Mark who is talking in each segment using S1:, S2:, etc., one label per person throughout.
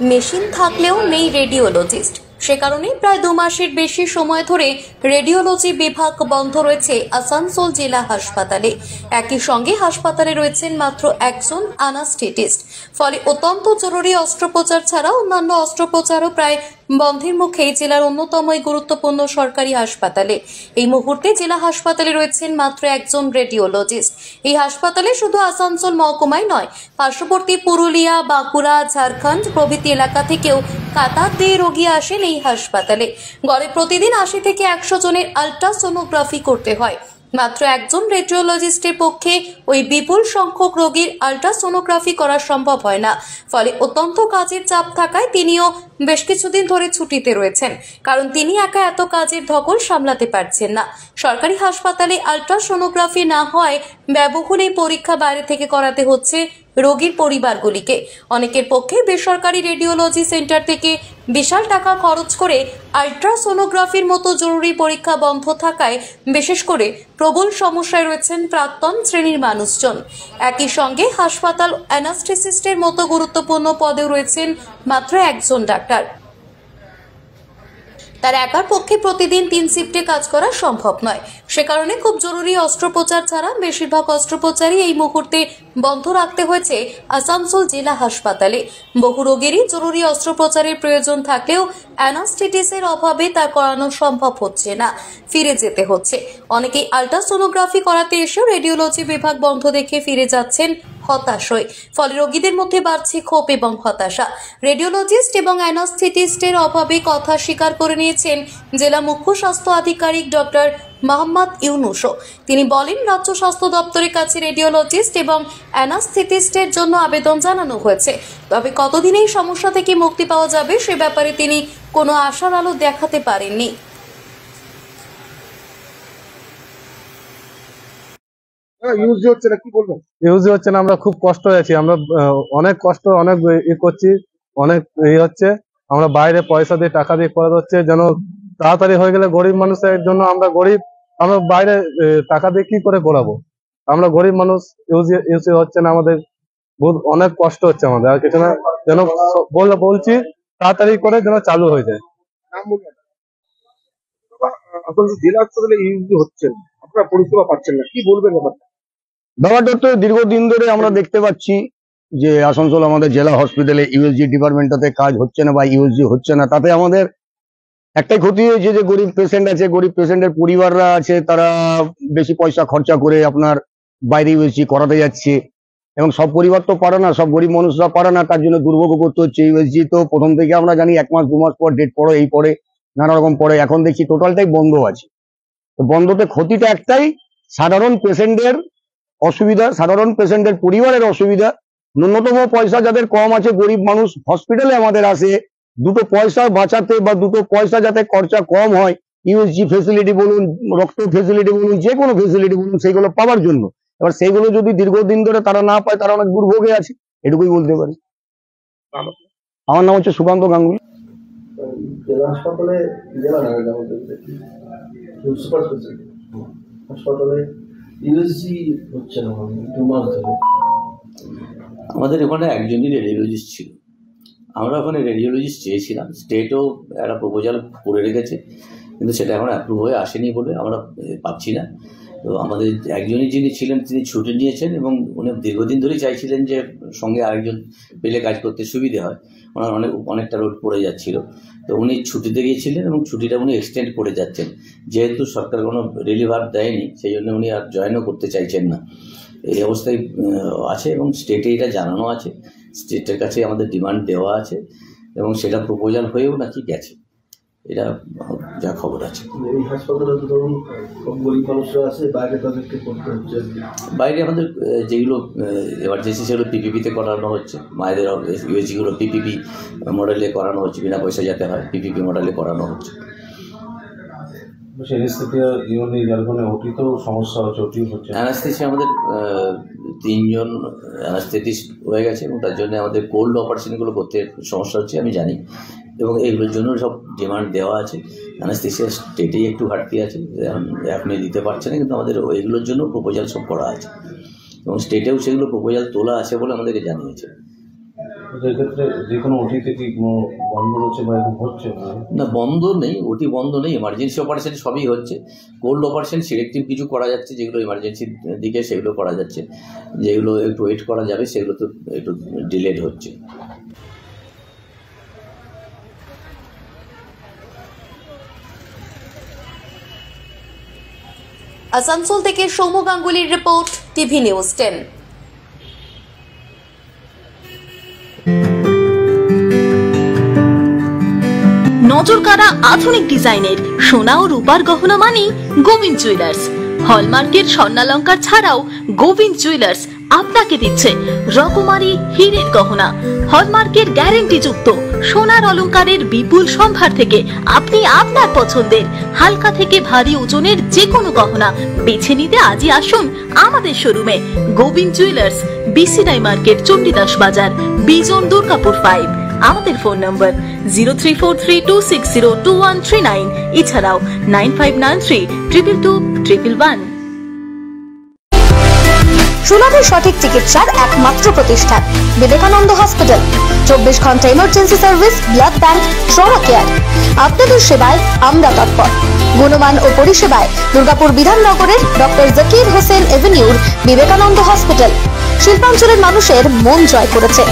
S1: Machine থাকলেও নেই radiologist. সে কারণে প্রায় 2 মাসের বেশি সময় ধরে রেডিওলজি বিভাগ বন্ধ রয়েছে আসানসোল জেলা হাসপাতালে। একই সঙ্গে হাসপাতালে রয়েছেন মাত্র একজন অ্যানাস্থেটিস্ট। ফলে অত্যন্ত জরুরি অস্ত্রোপচার ছাড়া অন্যান্য অস্ত্রোপচারও প্রায় বন্ধের মুখে জেলার অন্যতম এই গুরুত্বপূর্ণ সরকারি হাসপাতালে। এই মুহূর্তে জেলা হাসপাতালে রয়েছেন মাত্র একজন রেডিওলজিস্ট। এই হাসপাতালে শুধু আসানসোল মহকুমায় নয়, পার্শ্ববর্তী পুরুলিয়া, বাঁকুড়া, ঝাড়খণ্ড প্রভৃতি এলাকা থেকেও কাতার দিয়ে রোগী আসেন এই হাসপাতালে। গড়ে প্রতিদিন 80 থেকে 100 জনের আল্ট্রাসোনোগ্রাফি করতে হয়। মাত্র একজন রেডিওলজিস্টের পক্ষে ওই বিপুল সংখ্যক রোগীর আল্ট্রাসোনোগ্রাফি করা সম্ভব হয় না। ফলে অত্যন্ত কাজের চাপ থাকায় তিনিও বেশ কিছুদিন ধরে ছুটিতে রয়েছেন, কারণ তিনি একা এত কাজের ধকল সামলাতে পারছেন না। সরকারি হাসপাতালে আল্ট্রাসোনোগ্রাফি না হয় ব্যয়বহুল এই পরীক্ষা বাইরে থেকে করাতে হচ্ছে রোগীর পরিবারগুলিকে। অনেকের পক্ষে বেসরকারি রেডিওলজি সেন্টার থেকে বিশাল টাকা খরচ করে আল্ট্রাসোনোগ্রাফির মতো জরুরি পরীক্ষা বন্ধ থাকায় বিশেষ করে প্রবল সমস্যায় রয়েছেন প্রাক্তন শ্রেণীর মানুষজন। একই সঙ্গে হাসপাতাল অ্যানাস্থেসিস্টের মতো গুরুত্বপূর্ণ পদেও রয়েছেন মাত্র একজন ডাক্তার। তার একার পক্ষে প্রতিদিন 3 শিফটে কাজ করা সম্ভব নয়। সে কারণে খুব জরুরি অস্ত্রোপচার ছাড়া বেশিরভাগ অস্ত্রোপচারই এই মুহূর্তে বন্ধ রাখতে হয়েছে আসানসোল জেলা হাসপাতালে। বহু রোগীরই জরুরি অস্ত্রোপচারের প্রয়োজন থাকলেও অ্যানাস্থেটিসের অভাবে তা করানো সম্ভব হচ্ছে না, ফিরে যেতে হচ্ছে। অনেকেই আল্ট্রাসোনোগ্রাফি করাতে এসেও রেডিওলজি বিভাগ বন্ধ দেখে ফিরে যাচ্ছেন হতাশ হয়ে। ফলে রোগীদের মধ্যে বাড়ছে ক্ষোভ এবং হতাশা। রেডিওলজিস্ট এবং অ্যানাস্থেটিস্টের অভাবে কথা স্বীকার করে নিয়েছেন জেলা মুখ্য স্বাস্থ্য আধিকারিক ডক্টর মোহাম্মদ ইউনুসও। তিনি বলেন, রাজ্য স্বাস্থ্য দপ্তরের কাছে রেডিওলজিস্ট এবং অ্যানাস্থেটিস্টের জন্য আবেদন জানানো হয়েছে, তবে কতদিন এই সমস্যা থেকে মুক্তি পাওয়া যাবে সে ব্যাপারে তিনি কোনো আশার আলো দেখাতে পারেননি।
S2: ইউজ হচ্ছে না, কি বলবেন?
S3: ইউজ হচ্ছে না, আমরা খুব কষ্ট আছি। আমরা অনেক কষ্ট, অনেক করছি, অনেক হচ্ছে। আমরা বাইরে পয়সা দিয়ে টাকা দিয়ে করা হচ্ছে, যেন তাড়াতাড়ি হয়ে গেলে গরিব মানুষের জন্য। আমরা গরিব, আমরা বাইরে টাকা দিয়ে কি করে করাবো? আমরা গরিব মানুষ, ইউজ হচ্ছে না, আমাদের বহুত অনেক কষ্ট হচ্ছে আমাদের। আর কিছু না, যেন বলছি তাড়াতাড়ি করে যেন চালু হয়ে যায়।
S2: আপনাদের জেলা হাসপাতালে ইউজ হচ্ছে না, আপনারা পরিষেবা পাচ্ছেন না, কি বলবেন ব্যাপারটা?
S4: ব্যাপারটা তো দীর্ঘদিন ধরে আমরা দেখতে পাচ্ছি যে আসানসোল আমাদের জেলা হসপিটালে ইউএসজি ডিপার্টমেন্টটাতে কাজ হচ্ছে না বা ইউএসজি হচ্ছে না। তাতে আমাদের একটাই ক্ষতি হয়েছে যে গরিব পেশেন্ট আছে, গরিব পেশেন্টের পরিবাররা আছে, তারা বেশি পয়সা খরচা করে আপনার বাইরে ইউএসজি করাতে যাচ্ছে। এবং সব পরিবার তো পারে না, সব গরিব মানুষরা পারে না, তার জন্য দুর্ভোগ করতে হচ্ছে। ইউএসজি তো প্রথম থেকে আমরা জানি 1 মাস 2 মাস পর ডেট পড়ে, এই পড়ে, নানা রকম পড়ে। এখন দেখছি টোটালটাই বন্ধ আছে। তো বন্ধতে ক্ষতিটা একটাই, সাধারণ পেশেন্টের অসুবিধা, সাধারণ পেশেন্টের পরিবারের অসুবিধা। ন্যূনতম পয়সা যাদের কম আছে, গরিব মানুষ হসপিটালে আমাদের আসে দুটো পয়সা বাঁচাতে বা দুটো পয়সা যাতে খরচা কম হয়, ইউএসজি ফেসিলিটি বলুন, রক্ত ফেসিলিটি বলুন, যে কোনো ফেসিলিটি বলুন, সেইগুলো পাওয়ার জন্য। এবার সেইগুলো যদি দীর্ঘদিন ধরে তারা না পায়, তারা অনেক দুর্ভোগে আছে, এটুকুই বলতে পারি। আমার নাম হচ্ছে সুকান্ত গাঙ্গুলি।
S5: জেলা হাসপাতালে হাসপাতালে ইউএসজি হচ্ছে না 2 মাস ধরে।
S6: আমাদের ওখানে একজনই রেডিওলজিস্ট ছিল। আমরা ওখানে রেডিওলজিস্ট চেয়েছিলাম, স্টেটও একটা প্রপোজাল করে রেখেছে, কিন্তু সেটা এখন অ্যাপ্রুভ হয়ে আসেনি বলে আমরা পাচ্ছি না। তো আমাদের একজনই যিনি ছিলেন তিনি ছুটি নিয়েছেন এবং উনি দীর্ঘদিন ধরেই চাইছিলেন যে সঙ্গে আরেকজন পেলে কাজ করতে সুবিধে হয়। ওনার অনেকটা লোড পড়ে যাচ্ছিল, তো উনি ছুটিতে গিয়েছিলেন এবং ছুটিটা উনি এক্সটেন্ড করে যাচ্ছেন। যেহেতু সরকার কোনো রিলিভ আর দেয়নি, সেই জন্য উনি আর জয়েনও করতে চাইছেন না। এই অবস্থায় আছে এবং স্টেটে এটা জানানো আছে, স্টেটের কাছে আমাদের ডিমান্ড দেওয়া আছে এবং সেটা প্রপোজাল হয়েও নাকি গেছে, এটা যা খবর আছে।
S5: এই হাসপাতালে তো ধরুন গরিব মানুষরা আছে, বাইরে তাদেরকে করতে হচ্ছে।
S6: বাইরে আমাদের যেগুলো এমার্জেন্সি সেগুলো পিপিপিতে করানো হচ্ছে। মায়েদের ইউএসজিগুলো পিপিপি মডেলে করানো হচ্ছে, বিনা পয়সা যাতে হয় পিপিপি মডেলে করানো হচ্ছে। অ্যানাস্থেসিয়া আমাদের 3 জন অ্যানাস্থেটিস্ট হয়ে গেছে এবং তার জন্য আমাদের কোল্ড অপারেশনগুলো করতে সমস্যা হচ্ছে আমি জানি, এবং এইগুলোর জন্য সব ডিমান্ড দেওয়া আছে। অ্যানাস্থেসিয়া স্টেটেই একটু ঘাটতি আছে, এখনই দিতে পারছে না, কিন্তু আমাদের এইগুলোর জন্য প্রপোজাল সব করা আছে এবং স্টেটেও সেগুলো প্রপোজাল তোলা আছে বলে আমাদেরকে জানিয়েছে।
S5: তো এক্ষেত্রে যে কোনো ওটিতে কি বন্ধ রয়েছে বা এরকম হচ্ছে?
S6: না, বন্ধ নেই, ওটি বন্ধ নেই, এমার্জেন্সি অপারেশন সবই হচ্ছে। কোল্ড অপারেশন সিলেক্টিভ কিছু করা যাচ্ছে, যেগুলো এমার্জেন্সির দিকে সেগুলো করা যাচ্ছে, যেগুলো একটু ওয়েট করা যাবে সেগুলো তো একটু ডিলেড হচ্ছে।
S1: আসানসোল থেকে সৌম্য গাঙ্গুলির রিপোর্ট, টিভি নিউজ 10।
S7: নজরকাড়া আধুনিক ডিজাইনের সোনা ও রূপার গহনা মানেই গোবিন্দ জুয়েলার্স। হলমার্কের স্বর্ণালঙ্কার ছাড়াও গোবিন্দ জুয়েলার্স আপনাকে দিচ্ছে রকমারি হীরের গহনা। হলমার্কের গ্যারেন্টি যুক্ত সোনার অলংকারের বিপুল সম্ভার থেকে আপনি আপনার পছন্দের হালকা থেকে ভারী ওজনের যে কোনো গহনা বেছে নিতে আজই আসুন আমাদের শোরুমে। Gobinda jewellers, BCI market, Chandidas Bazar, বিজন, দুর্গাপুর 5। আমাদের ফোন নম্বর 034326021139, এছাড়াও 9593222111।
S8: সুলভ সঠিক চিকিৎসার একমাত্র প্রতিষ্ঠান বিবেকানন্দ হসপিটাল। 24 ঘন্টা emergency service, blood bank, trauma care. আপনাদের সেবায় আমরা তৎপর। গুণমান ও পরিষেবায় দুর্গাপুর বিধাননগরের ডক্টর জাকির হোসেন এভিনিউর বিবেকানন্দ হসপিটাল শিল্পাঞ্চলের মানুষের মন জয় করেছে।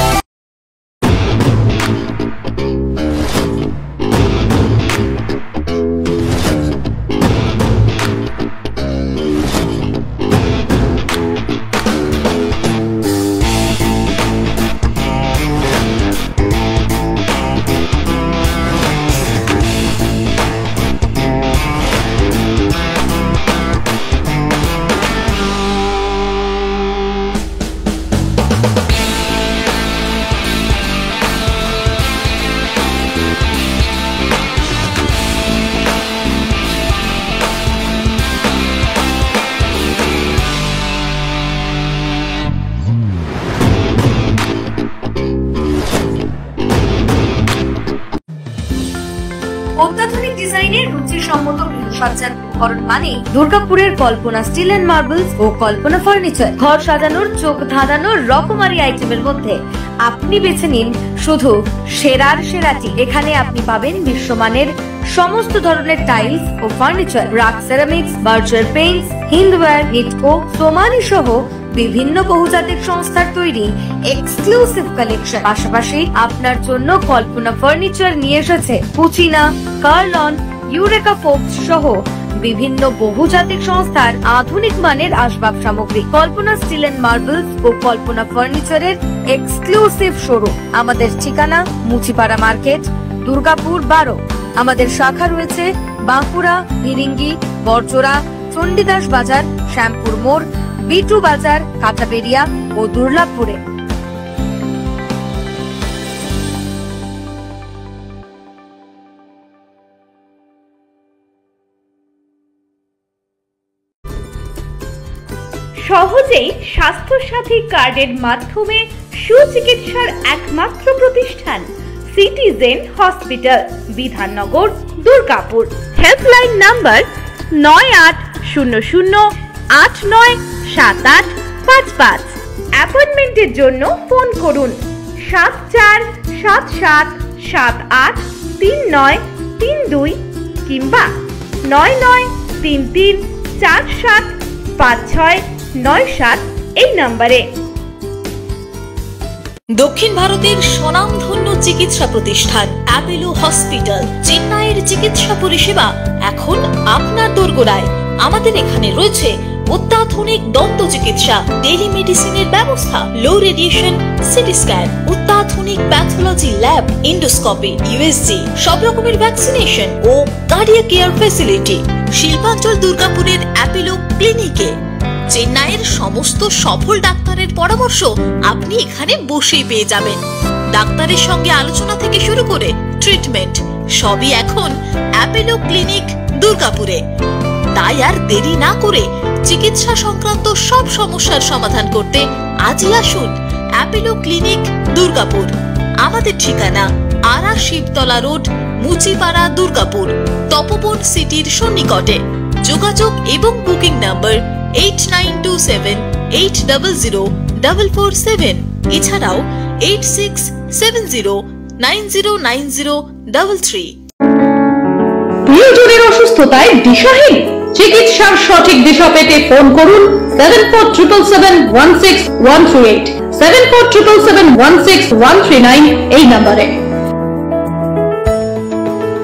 S1: অত্যাধুনিক ডিজাইনের রুচিসম্মত গৃহসজ্জার উপকরণ মানে দুর্গাপুরের কল্পনা স্টিল এন্ড মার্বেলস ও কল্পনা ফার্নিচার। ঘর সাজানোর, চোখ ধাঁধানোর রকমারি আইটেমের মধ্যে আপনি বেছে নিন শুধু সেরার সেরাটি। এখানে আপনি পাবেন বিশ্বমানের সমস্ত ধরনের টাইলস ও furniture, RAK ceramics, Berger paints, Hindware, Nitco, Somany সহ বিভিন্ন বহুজাতিক সংস্থার তৈরি এক্সক্লুসিভ কালেকশন। পাশাপাশি আপনার জন্য কল্পনা ফার্নিচার নিয়ে এসেছে পুচিনা, কার্লন, ইউরেকা ফোর্বস সহ বিভিন্ন বহুজাতিক সংস্থার আধুনিক মানের আসবাব সামগ্রী। কল্পনা স্টিল এন্ড মার্বেলস ও কল্পনা ফার্নিচারের এক্সক্লুসিভ শোরুম। আমাদের ঠিকানা মুচিপাড়া মার্কেট, দুর্গাপুর 12। আমাদের শাখা রয়েছে বাঁকুড়া, ফিরিঙ্গি, বড়জোড়া, চণ্ডীদাস বাজার, শ্যামপুর মোড়, বিটু বাজার, কাঁটাবেড়িয়া ও দুর্গাপুরে।
S9: সহজেই স্বাস্থ্যসাথী কার্ডের মাধ্যমে সুচিকিৎসার একমাত্র প্রতিষ্ঠান citizen hospital, Bidhannagar, Durgapur. Helpline number 9800897855। অ্যাপয়েন্টমেন্টের জন্য ফোন করুন 7477783932 কিংবা 9933475697 এই নম্বরে।
S7: দক্ষিণ ভারতের স্বনামধন্য চিকিৎসা প্রতিষ্ঠান অ্যাপেলো হসপিটাল, চেন্নাইয়ের চিকিৎসা পরিষেবা এখন আপনার দোরগোড়ায়। আমাদের এখানে রয়েছে অত্যাধুনিক দন্ত চিকিৎসা, টেলিমেডিসিনের ব্যবস্থা, লো রেডিয়েশন সিটি স্ক্যান, অত্যাধুনিক প্যাথোলজি ল্যাব, ইন্ডোস্কোপি, ইউএসজি, সব রকমের ভ্যাকসিনেশন ও কার্ডিয়াক কেয়ার ফ্যাসিলিটি। শিল্পাঞ্চল দুর্গাপুরের অ্যাপেলো ক্লিনিকে চেন্নাইয়ের সমস্ত সফল ডাক্তারের পরামর্শ আপনি এখানে বসেই পেয়ে যাবেন। ডাক্তারের সঙ্গে আলোচনা থেকে শুরু করে ট্রিটমেন্ট সবই এখন অ্যাপেলো ক্লিনিক দুর্গাপুরে। তাই আর দেরি না করে চিকিৎসা সংক্রান্ত সব সমস্যার সমাধান করতে আজই আসুন অ্যাপেলো ক্লিনিক দুর্গাপুর। আমাদের ঠিকানা আরা শিবতলা রোড, মুচিপাড়া, দুর্গাপুর, তপবন সিটির সন্নিকটে। যোগাযোগ এবং বুকিং নাম্বার 8927800447। এছাড়াও 8670909033।
S9: প্রিয়জনের অসুস্থতায় দিশাহীন, চিকিৎসার সঠিক দিশা পেতে ফোন করুন 7477716138, 7477716139 এই নম্বরে।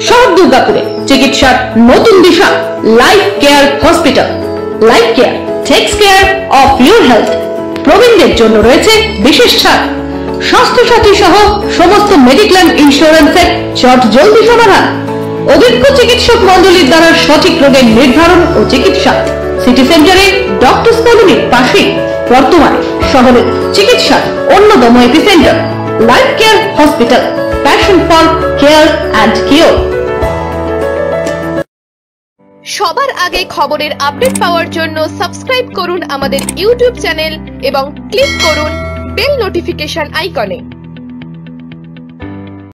S9: শহর দুর্গাপুরে চিকিৎসার নতুন দিশা life care hospital. Life care takes care of your health. প্রবীণদের জন্য রয়েছে বিশেষ ছাড়। স্বাস্থ্যসাথী সহ সমস্ত মেডিক্লেম ইন্স্যুরেন্সের চট জলদি সমাধান। অভিজ্ঞ চিকিৎসক মন্ডলীর দ্বারা সঠিক রোগের নির্ধারণ ও চিকিৎসা। সিটি সেন্টারে ডক্টরস কলোনির পাশে বর্তমানে শহরের চিকিৎসার অন্যতম epicentre life care hospital, passion for care and cure.
S10: সবার আগে খবরের আপডেট পাওয়ার জন্য সাবস্ক্রাইব করুন আমাদের ইউটিউব চ্যানেল এবং ক্লিক করুন বেল নোটিফিকেশন আইকনে।